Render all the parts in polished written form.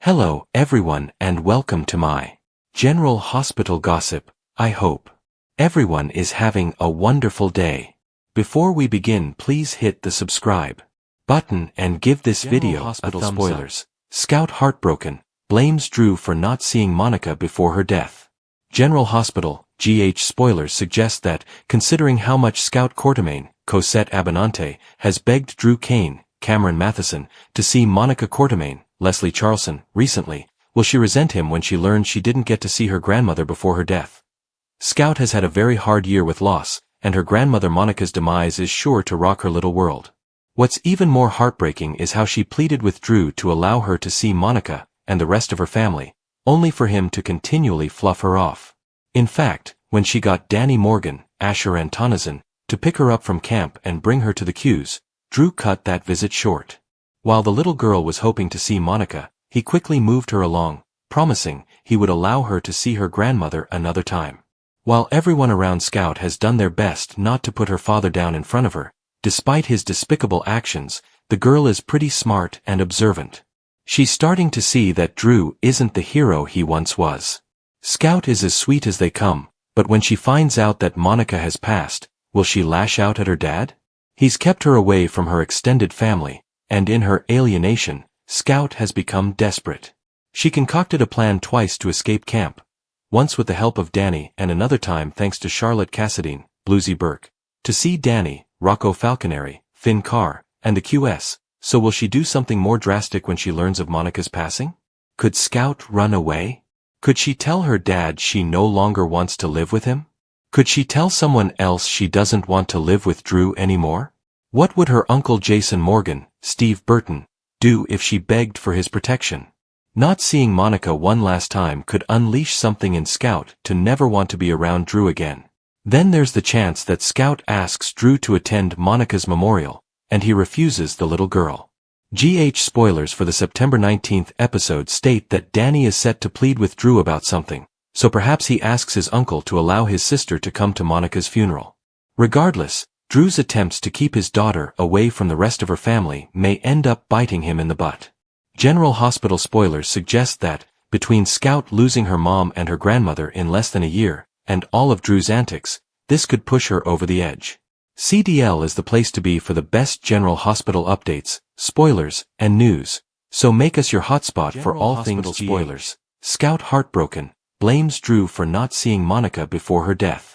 Hello, everyone, and welcome to my General Hospital Gossip. I hope everyone is having a wonderful day. Before we begin, please hit the subscribe button and give this video a thumbs up. Scout Heartbroken blames Drew for not seeing Monica before her death. General Hospital, GH spoilers suggest that, considering how much Scout Quartermaine, Cosette Abinante, has begged Drew Kane, Cameron Matheson, to see Monica Quartermaine, Leslie Charlson, recently, will she resent him when she learns she didn't get to see her grandmother before her death? Scout has had a very hard year with loss, and her grandmother Monica's demise is sure to rock her little world. What's even more heartbreaking is how she pleaded with Drew to allow her to see Monica and the rest of her family, only for him to continually fluff her off. In fact, when she got Danny Morgan, Asher and Tonizin, to pick her up from camp and bring her to the queues, Drew cut that visit short. While the little girl was hoping to see Monica, he quickly moved her along, promising he would allow her to see her grandmother another time. While everyone around Scout has done their best not to put her father down in front of her, despite his despicable actions, the girl is pretty smart and observant. She's starting to see that Drew isn't the hero he once was. Scout is as sweet as they come, but when she finds out that Monica has passed, will she lash out at her dad? He's kept her away from her extended family, and in her alienation, Scout has become desperate. She concocted a plan twice to escape camp, once with the help of Danny and another time thanks to Charlotte Cassadine, Bluesy Burke, to see Danny, Rocco Falconeri, Finn Carr, and the QS. So will she do something more drastic when she learns of Monica's passing? Could Scout run away? Could she tell her dad she no longer wants to live with him? Could she tell someone else she doesn't want to live with Drew anymore? What would her uncle Jason Morgan, Steve Burton, do if she begged for his protection? Not seeing Monica one last time could unleash something in Scout to never want to be around Drew again. Then there's the chance that Scout asks Drew to attend Monica's memorial, and he refuses the little girl. GH spoilers for the September 19th episode state that Danny is set to plead with Drew about something, so perhaps he asks his uncle to allow his sister to come to Monica's funeral. Regardless, Drew's attempts to keep his daughter away from the rest of her family may end up biting him in the butt. General Hospital spoilers suggest that, between Scout losing her mom and her grandmother in less than a year, and all of Drew's antics, this could push her over the edge. CDL is the place to be for the best General Hospital updates, spoilers, and news, so make us your hotspot for all things spoilers. Scout Heartbroken blames Drew for not seeing Monica before her death.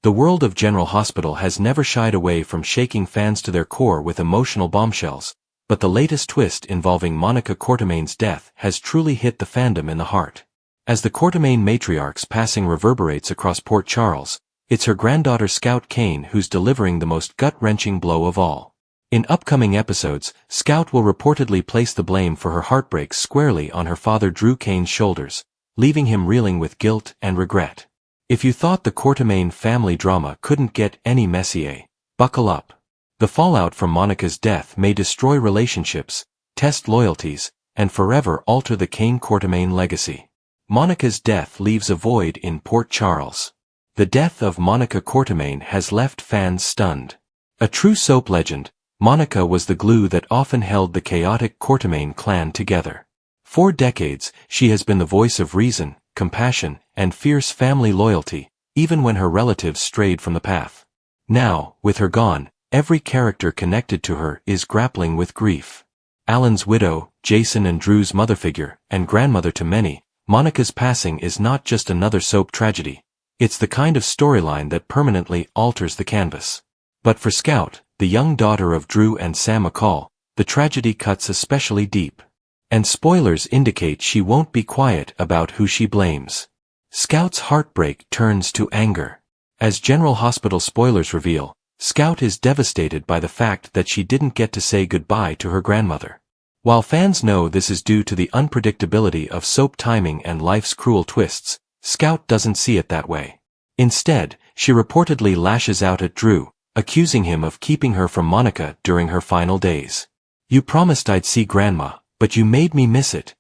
The world of General Hospital has never shied away from shaking fans to their core with emotional bombshells, but the latest twist involving Monica Quartermaine's death has truly hit the fandom in the heart. As the Quartermaine matriarch's passing reverberates across Port Charles, it's her granddaughter Scout Kane who's delivering the most gut-wrenching blow of all. In upcoming episodes, Scout will reportedly place the blame for her heartbreak squarely on her father Drew Kane's shoulders, leaving him reeling with guilt and regret. If you thought the Quartermaine family drama couldn't get any messier, buckle up. The fallout from Monica's death may destroy relationships, test loyalties, and forever alter the Kane-Quartermaine legacy. Monica's death leaves a void in Port Charles. The death of Monica Quartermaine has left fans stunned. A true soap legend, Monica was the glue that often held the chaotic Quartermaine clan together. For decades, she has been the voice of reason, compassion, and fierce family loyalty, even when her relatives strayed from the path. Now, with her gone, every character connected to her is grappling with grief. Alan's widow, Jason and Drew's mother figure, and grandmother to many, Monica's passing is not just another soap tragedy. It's the kind of storyline that permanently alters the canvas. But for Scout, the young daughter of Drew and Sam McCall, the tragedy cuts especially deep. And spoilers indicate she won't be quiet about who she blames. Scout's heartbreak turns to anger. As General Hospital spoilers reveal, Scout is devastated by the fact that she didn't get to say goodbye to her grandmother. While fans know this is due to the unpredictability of soap timing and life's cruel twists, Scout doesn't see it that way. Instead, she reportedly lashes out at Drew, accusing him of keeping her from Monica during her final days. "You promised I'd see Grandma, but you made me miss it,"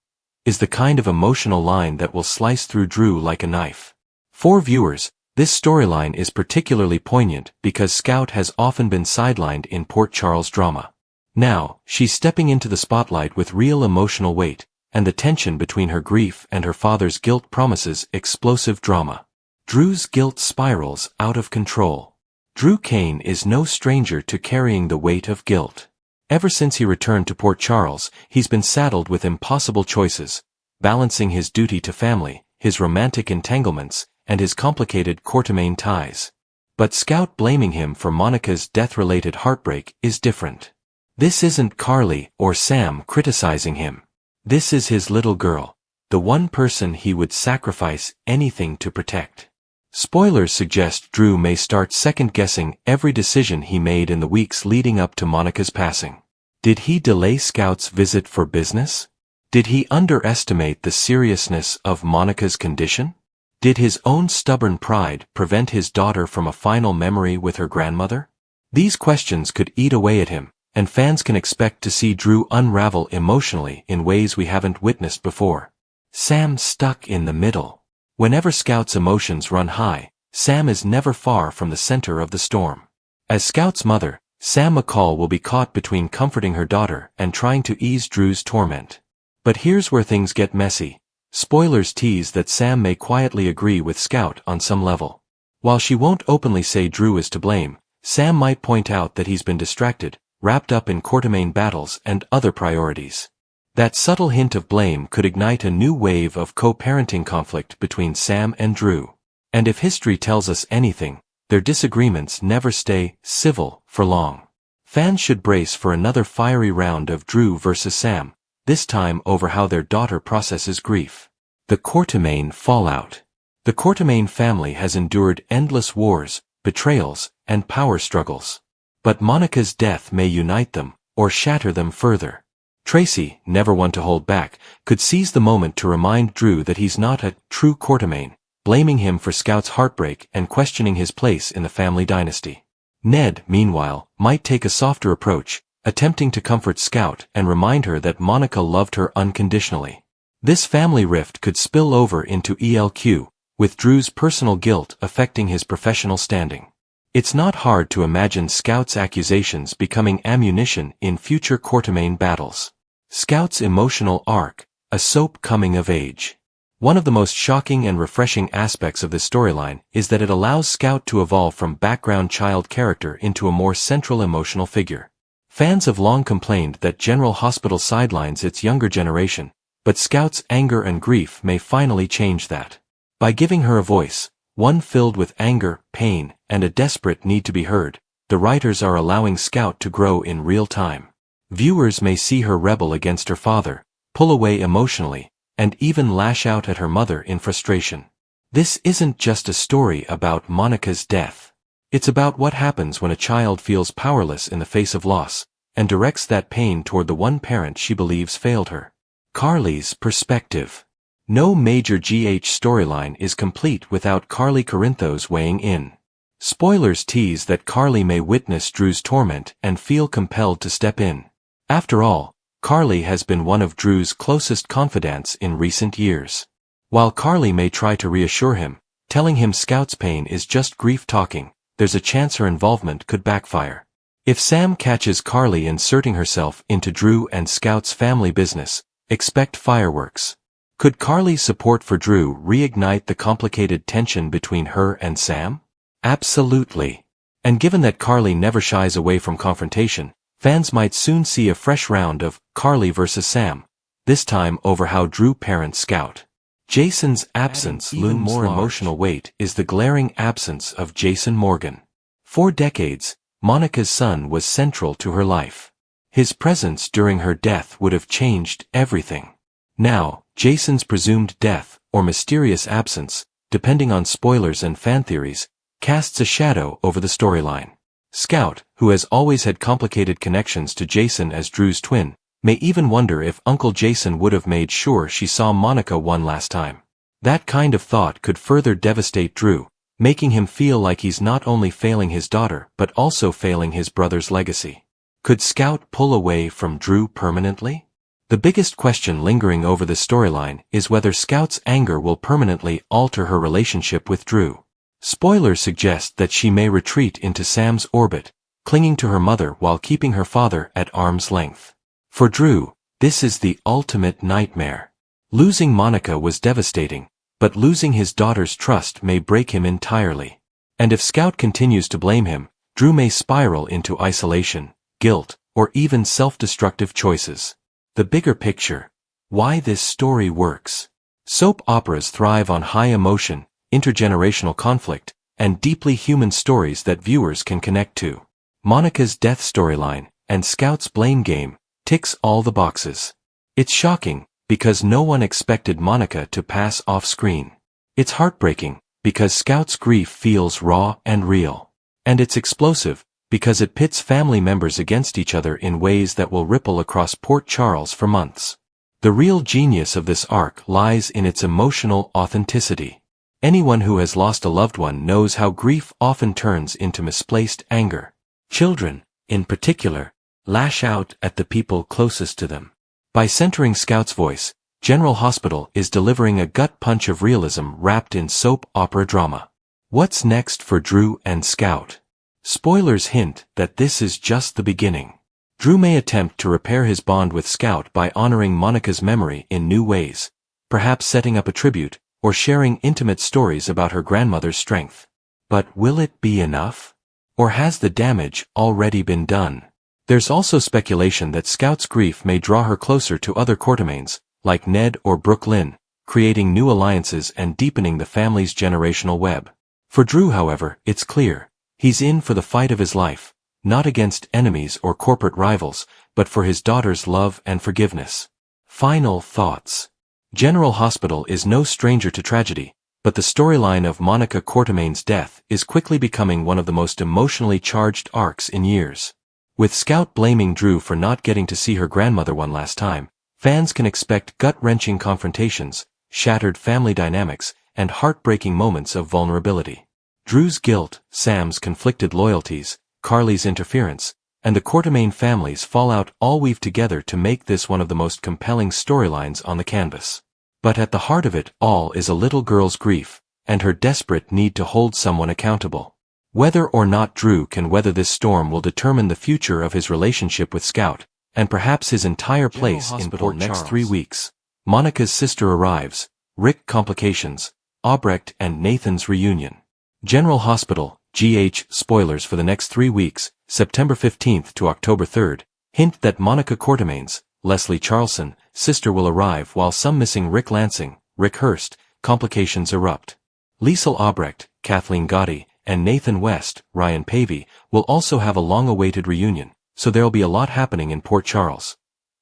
is the kind of emotional line that will slice through Drew like a knife. For viewers, this storyline is particularly poignant because Scout has often been sidelined in Port Charles drama. Now, she's stepping into the spotlight with real emotional weight, and the tension between her grief and her father's guilt promises explosive drama. Drew's guilt spirals out of control. Drew Kane is no stranger to carrying the weight of guilt. Ever since he returned to Port Charles, he's been saddled with impossible choices, balancing his duty to family, his romantic entanglements, and his complicated Courtemain ties. But Scout blaming him for Monica's death-related heartbreak is different. This isn't Carly or Sam criticizing him. This is his little girl, the one person he would sacrifice anything to protect. Spoilers suggest Drew may start second-guessing every decision he made in the weeks leading up to Monica's passing. Did he delay Scout's visit for business? Did he underestimate the seriousness of Monica's condition? Did his own stubborn pride prevent his daughter from a final memory with her grandmother? These questions could eat away at him, and fans can expect to see Drew unravel emotionally in ways we haven't witnessed before. Sam stuck in the middle. Whenever Scout's emotions run high, Sam is never far from the center of the storm. As Scout's mother, Sam McCall will be caught between comforting her daughter and trying to ease Drew's torment. But here's where things get messy. Spoilers tease that Sam may quietly agree with Scout on some level. While she won't openly say Drew is to blame, Sam might point out that he's been distracted, wrapped up in Courtemain battles and other priorities. That subtle hint of blame could ignite a new wave of co-parenting conflict between Sam and Drew. And if history tells us anything, their disagreements never stay civil for long. Fans should brace for another fiery round of Drew versus Sam, this time over how their daughter processes grief. The Courtemain fallout. The Courtemain family has endured endless wars, betrayals, and power struggles. But Monica's death may unite them, or shatter them further. Tracy, never one to hold back, could seize the moment to remind Drew that he's not a true Courtemain, blaming him for Scout's heartbreak and questioning his place in the family dynasty. Ned, meanwhile, might take a softer approach, attempting to comfort Scout and remind her that Monica loved her unconditionally. This family rift could spill over into ELQ, with Drew's personal guilt affecting his professional standing. It's not hard to imagine Scout's accusations becoming ammunition in future Courtemain battles. Scout's emotional arc, a soap coming of age. One of the most shocking and refreshing aspects of this storyline is that it allows Scout to evolve from background child character into a more central emotional figure. Fans have long complained that General Hospital sidelines its younger generation, but Scout's anger and grief may finally change that. By giving her a voice, one filled with anger, pain, and a desperate need to be heard, the writers are allowing Scout to grow in real time. Viewers may see her rebel against her father, pull away emotionally, and even lash out at her mother in frustration. This isn't just a story about Monica's death. It's about what happens when a child feels powerless in the face of loss, and directs that pain toward the one parent she believes failed her. Carly's perspective. No major GH storyline is complete without Carly Corinthos weighing in. Spoilers tease that Carly may witness Drew's torment and feel compelled to step in. After all, Carly has been one of Drew's closest confidants in recent years. While Carly may try to reassure him, telling him Scout's pain is just grief talking, there's a chance her involvement could backfire. If Sam catches Carly inserting herself into Drew and Scout's family business, expect fireworks. Could Carly's support for Drew reignite the complicated tension between her and Sam? Absolutely. And given that Carly never shies away from confrontation, fans might soon see a fresh round of Carly versus Sam, this time over how Drew parents Scout. Jason's absence looms more emotional weight is the glaring absence of Jason Morgan. For decades, Monica's son was central to her life. His presence during her death would have changed everything. Now, Jason's presumed death, or mysterious absence, depending on spoilers and fan theories, casts a shadow over the storyline. Scout, who has always had complicated connections to Jason as Drew's twin, may even wonder if Uncle Jason would have made sure she saw Monica one last time. That kind of thought could further devastate Drew, making him feel like he's not only failing his daughter but also failing his brother's legacy. Could Scout pull away from Drew permanently? The biggest question lingering over this storyline is whether Scout's anger will permanently alter her relationship with Drew. Spoilers suggest that she may retreat into Sam's orbit, clinging to her mother while keeping her father at arm's length. For Drew, This is the ultimate nightmare. Losing Monica was devastating, but losing his daughter's trust may break him entirely. And if Scout continues to blame him, Drew may spiral into isolation, guilt, or even self-destructive choices. The bigger picture. Why this story works. Soap operas thrive on high emotion, intergenerational conflict, and deeply human stories that viewers can connect to. Monica's death storyline, and Scout's blame game, ticks all the boxes. It's shocking, because no one expected Monica to pass off-screen. It's heartbreaking, because Scout's grief feels raw and real. And it's explosive, because it pits family members against each other in ways that will ripple across Port Charles for months. The real genius of this arc lies in its emotional authenticity. Anyone who has lost a loved one knows how grief often turns into misplaced anger. Children, in particular, lash out at the people closest to them. By centering Scout's voice, General Hospital is delivering a gut punch of realism wrapped in soap opera drama. What's next for Drew and Scout? Spoilers hint that this is just the beginning. Drew may attempt to repair his bond with Scout by honoring Monica's memory in new ways, perhaps setting up a tribute, or sharing intimate stories about her grandmother's strength. But will it be enough? Or has the damage already been done? There's also speculation that Scout's grief may draw her closer to other Quartermaines, like Ned or Brooklyn, creating new alliances and deepening the family's generational web. For Drew, however, it's clear. He's in for the fight of his life, not against enemies or corporate rivals, but for his daughter's love and forgiveness. Final thoughts. General Hospital is no stranger to tragedy, but the storyline of Monica Quartermaine's death is quickly becoming one of the most emotionally charged arcs in years. With Scout blaming Drew for not getting to see her grandmother one last time, fans can expect gut-wrenching confrontations, shattered family dynamics, and heartbreaking moments of vulnerability. Drew's guilt, Sam's conflicted loyalties, Carly's interference, and the Quartermaine family's fallout all weave together to make this one of the most compelling storylines on the canvas. But at the heart of it all is a little girl's grief, and her desperate need to hold someone accountable. Whether or not Drew can weather this storm will determine the future of his relationship with Scout, and perhaps his entire place in Port next 3 weeks. Monica's sister arrives, Rick complications, Albrecht and Nathan's reunion. General Hospital, GH, spoilers for the next 3 weeks, September 15th to October 3rd, hint that Monica Quartermaine's, Leslie Charlson, sister will arrive while some missing Rick Lansing, Rick Hurst, complications erupt. Liesl Albrecht, Kathleen Gotti, and Nathan West, Ryan Pavey, will also have a long-awaited reunion, so there'll be a lot happening in Port Charles.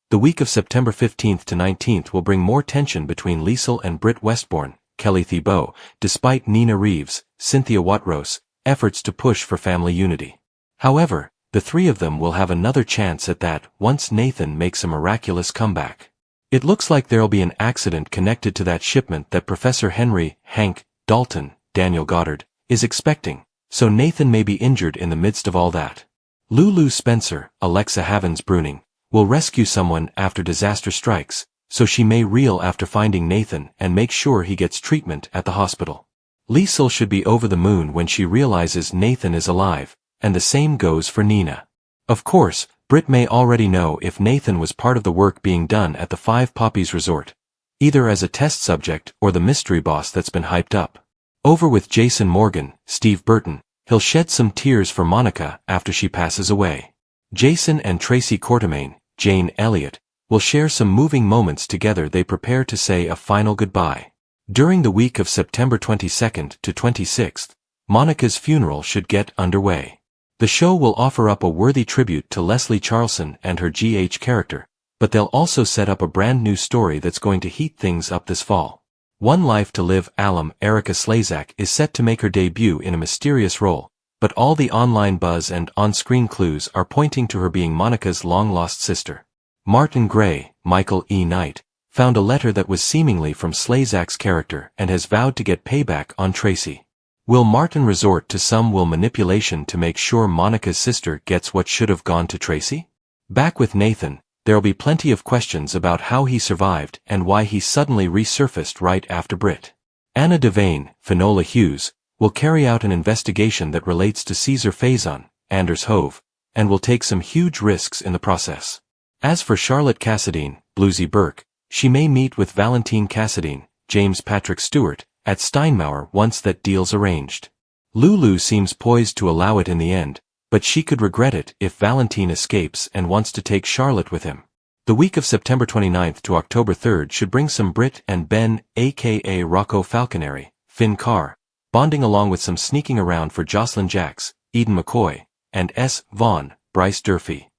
The week of September 15th to 19th will bring more tension between Liesl and Britt Westbourne, Kelly Thibault, despite Nina Reeves, Cynthia Watrose, efforts to push for family unity. However, the three of them will have another chance at that once Nathan makes a miraculous comeback. It looks like there'll be an accident connected to that shipment that Professor Henry, Hank, Dalton, Daniel Goddard, is expecting, so Nathan may be injured in the midst of all that. Lulu Spencer, Alexa Havens-Bruning, will rescue someone after disaster strikes, so she may reel after finding Nathan and make sure he gets treatment at the hospital. Liesl should be over the moon when she realizes Nathan is alive, and the same goes for Nina. Of course, Britt may already know if Nathan was part of the work being done at the Five Poppies Resort, either as a test subject or the mystery boss that's been hyped up. Over with Jason Morgan, Steve Burton, he'll shed some tears for Monica after she passes away. Jason and Tracy Quartermaine, Jane Elliott, will share some moving moments together. They prepare to say a final goodbye. During the week of September 22nd to 26th, Monica's funeral should get underway. The show will offer up a worthy tribute to Leslie Charlson and her GH character, but they'll also set up a brand new story that's going to heat things up this fall. One Life to Live alum Erica Slezak is set to make her debut in a mysterious role, but all the online buzz and on-screen clues are pointing to her being Monica's long-lost sister. Martin Gray, Michael E. Knight, found a letter that was seemingly from Slezak's character and has vowed to get payback on Tracy. Will Martin resort to some manipulation to make sure Monica's sister gets what should have gone to Tracy? Back with Nathan, there'll be plenty of questions about how he survived and why he suddenly resurfaced right after Britt. Anna Devane, Finola Hughes, will carry out an investigation that relates to Caesar Faison, Anders Hove, and will take some huge risks in the process. As for Charlotte Cassadine, Bluesy Burke, she may meet with Valentine Cassadine, James Patrick Stewart, at Steinmauer once that deal's arranged. Lulu seems poised to allow it in the end, but she could regret it if Valentine escapes and wants to take Charlotte with him. The week of September 29th to October 3rd should bring some Britt and Ben, aka Rocco Falconeri, Finn Carr, bonding along with some sneaking around for Jocelyn Jacks, Eden McCoy, and S. Vaughn, Bryce Durfee.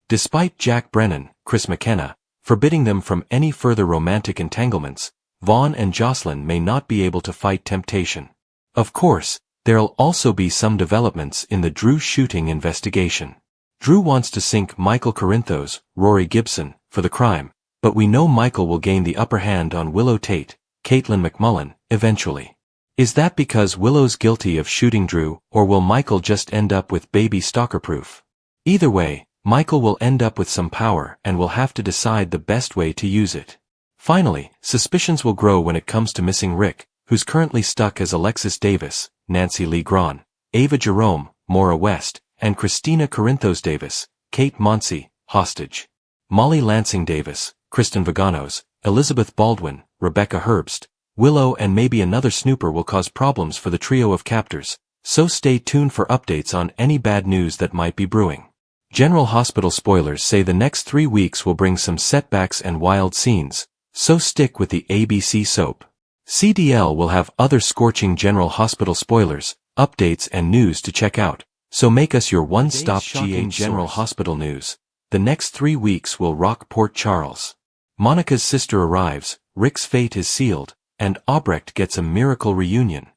Despite Jack Brennan, Chris McKenna, forbidding them from any further romantic entanglements, Vaughn and Jocelyn may not be able to fight temptation. Of course, there'll also be some developments in the Drew shooting investigation. Drew wants to sink Michael Corinthos, Rory Gibson, for the crime, but we know Michael will gain the upper hand on Willow Tate, Caitlin McMullen, eventually. Is that because Willow's guilty of shooting Drew, or will Michael just end up with baby stalker proof? Either way, Michael will end up with some power and will have to decide the best way to use it. Finally, suspicions will grow when it comes to missing Rick, who's currently stuck as Alexis Davis, Nancy Lee Grahn, Ava Jerome, Maura West, and Christina Corinthos Davis, Kate Monsey, hostage. Molly Lansing Davis, Kristen Vaganos, Elizabeth Baldwin, Rebecca Herbst, Willow and maybe another snooper will cause problems for the trio of captors, so stay tuned for updates on any bad news that might be brewing. General Hospital spoilers say the next 3 weeks will bring some setbacks and wild scenes, so stick with the ABC soap. CDL will have other scorching General Hospital spoilers, updates and news to check out, so make us your one-stop GA General Hospital news. The next 3 weeks will rock Port Charles. Monica's sister arrives, Rick's fate is sealed, and Albrecht gets a miracle reunion.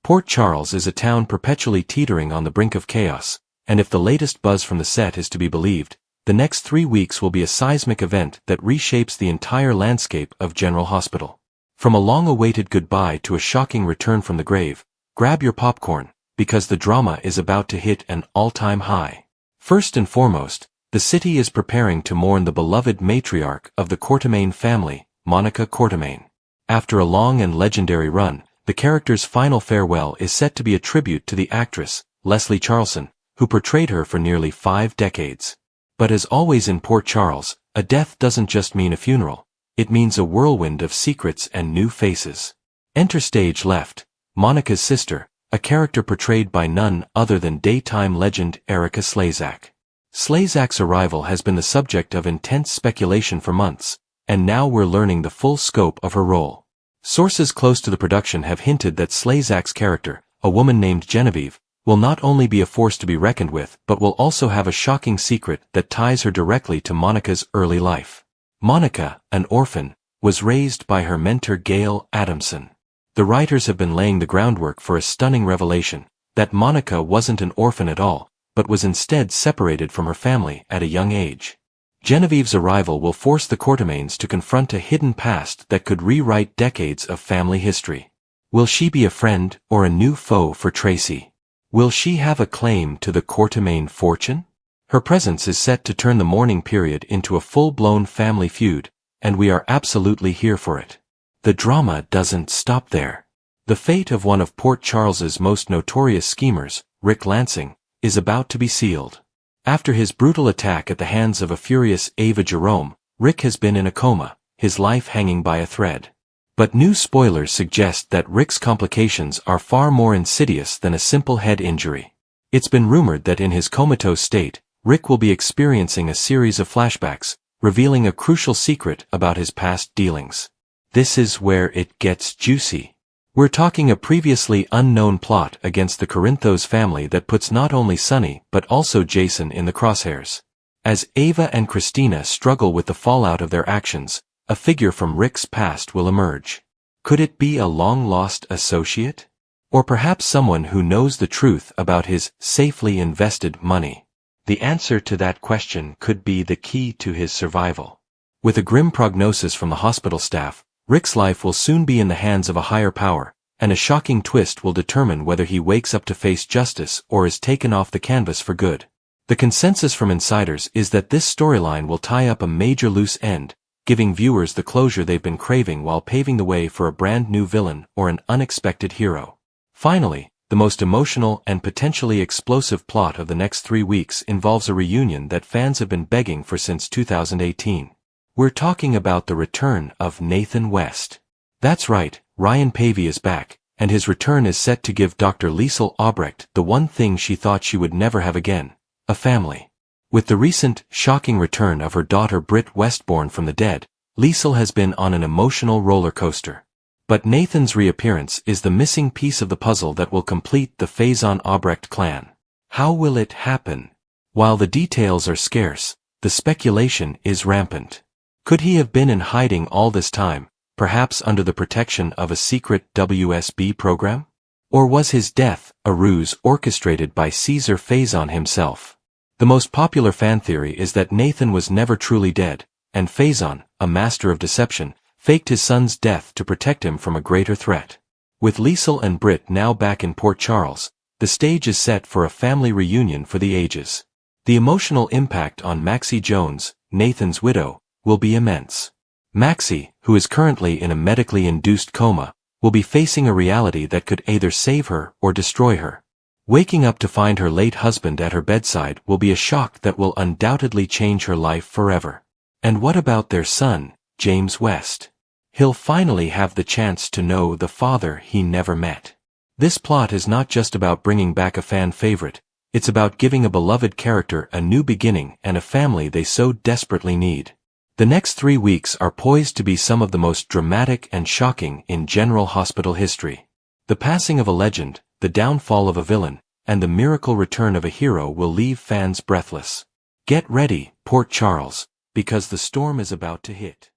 Port Charles is a town perpetually teetering on the brink of chaos, and if the latest buzz from the set is to be believed, the next 3 weeks will be a seismic event that reshapes the entire landscape of General Hospital. From a long-awaited goodbye to a shocking return from the grave, grab your popcorn, because the drama is about to hit an all-time high. First and foremost, the city is preparing to mourn the beloved matriarch of the Courtemain family, Monica Courtemain. After a long and legendary run, the character's final farewell is set to be a tribute to the actress, Leslie Charlson, who portrayed her for nearly 5 decades. But as always in Port Charles, a death doesn't just mean a funeral, it means a whirlwind of secrets and new faces. Enter stage left, Monica's sister, a character portrayed by none other than daytime legend Erica Slezak. Slezak's arrival has been the subject of intense speculation for months, and now we're learning the full scope of her role. Sources close to the production have hinted that Slezak's character, a woman named Genevieve, will not only be a force to be reckoned with but will also have a shocking secret that ties her directly to Monica's early life. Monica, an orphan, was raised by her mentor Gail Adamson. The writers have been laying the groundwork for a stunning revelation, that Monica wasn't an orphan at all, but was instead separated from her family at a young age. Genevieve's arrival will force the Courtemains to confront a hidden past that could rewrite decades of family history. Will she be a friend or a new foe for Tracy? Will she have a claim to the Courtemain fortune? Her presence is set to turn the mourning period into a full-blown family feud, and we are absolutely here for it. The drama doesn't stop there. The fate of one of Port Charles's most notorious schemers, Rick Lansing, is about to be sealed. After his brutal attack at the hands of a furious Ava Jerome, Rick has been in a coma, his life hanging by a thread. But new spoilers suggest that Rick's complications are far more insidious than a simple head injury. It's been rumored that in his comatose state, Rick will be experiencing a series of flashbacks, revealing a crucial secret about his past dealings. This is where it gets juicy. We're talking a previously unknown plot against the Corinthos family that puts not only Sonny but also Jason in the crosshairs. As Ava and Christina struggle with the fallout of their actions, a figure from Rick's past will emerge. Could it be a long-lost associate? Or perhaps someone who knows the truth about his safely invested money? The answer to that question could be the key to his survival. With a grim prognosis from the hospital staff, Rick's life will soon be in the hands of a higher power, and a shocking twist will determine whether he wakes up to face justice or is taken off the canvas for good. The consensus from insiders is that this storyline will tie up a major loose end, giving viewers the closure they've been craving while paving the way for a brand new villain or an unexpected hero. Finally, the most emotional and potentially explosive plot of the next 3 weeks involves a reunion that fans have been begging for since 2018. We're talking about the return of Nathan West. That's right, Ryan Pavey is back, and his return is set to give Dr. Liesl Albrecht the one thing she thought she would never have again: a family. With the recent, shocking return of her daughter Britt Westborn from the dead, Liesl has been on an emotional roller coaster. But Nathan's reappearance is the missing piece of the puzzle that will complete the Faison Albrecht clan. How will it happen? While the details are scarce, the speculation is rampant. Could he have been in hiding all this time, perhaps under the protection of a secret WSB program? Or was his death a ruse orchestrated by Caesar Faison himself? The most popular fan theory is that Nathan was never truly dead, and Faison, a master of deception, faked his son's death to protect him from a greater threat. With Liesl and Britt now back in Port Charles, the stage is set for a family reunion for the ages. The emotional impact on Maxie Jones, Nathan's widow, will be immense. Maxie, who is currently in a medically induced coma, will be facing a reality that could either save her or destroy her. Waking up to find her late husband at her bedside will be a shock that will undoubtedly change her life forever. And what about their son, James West? He'll finally have the chance to know the father he never met. This plot is not just about bringing back a fan favorite, it's about giving a beloved character a new beginning and a family they so desperately need. The next 3 weeks are poised to be some of the most dramatic and shocking in General Hospital history. The passing of a legend, the downfall of a villain, and the miracle return of a hero will leave fans breathless. Get ready, Port Charles, because the storm is about to hit.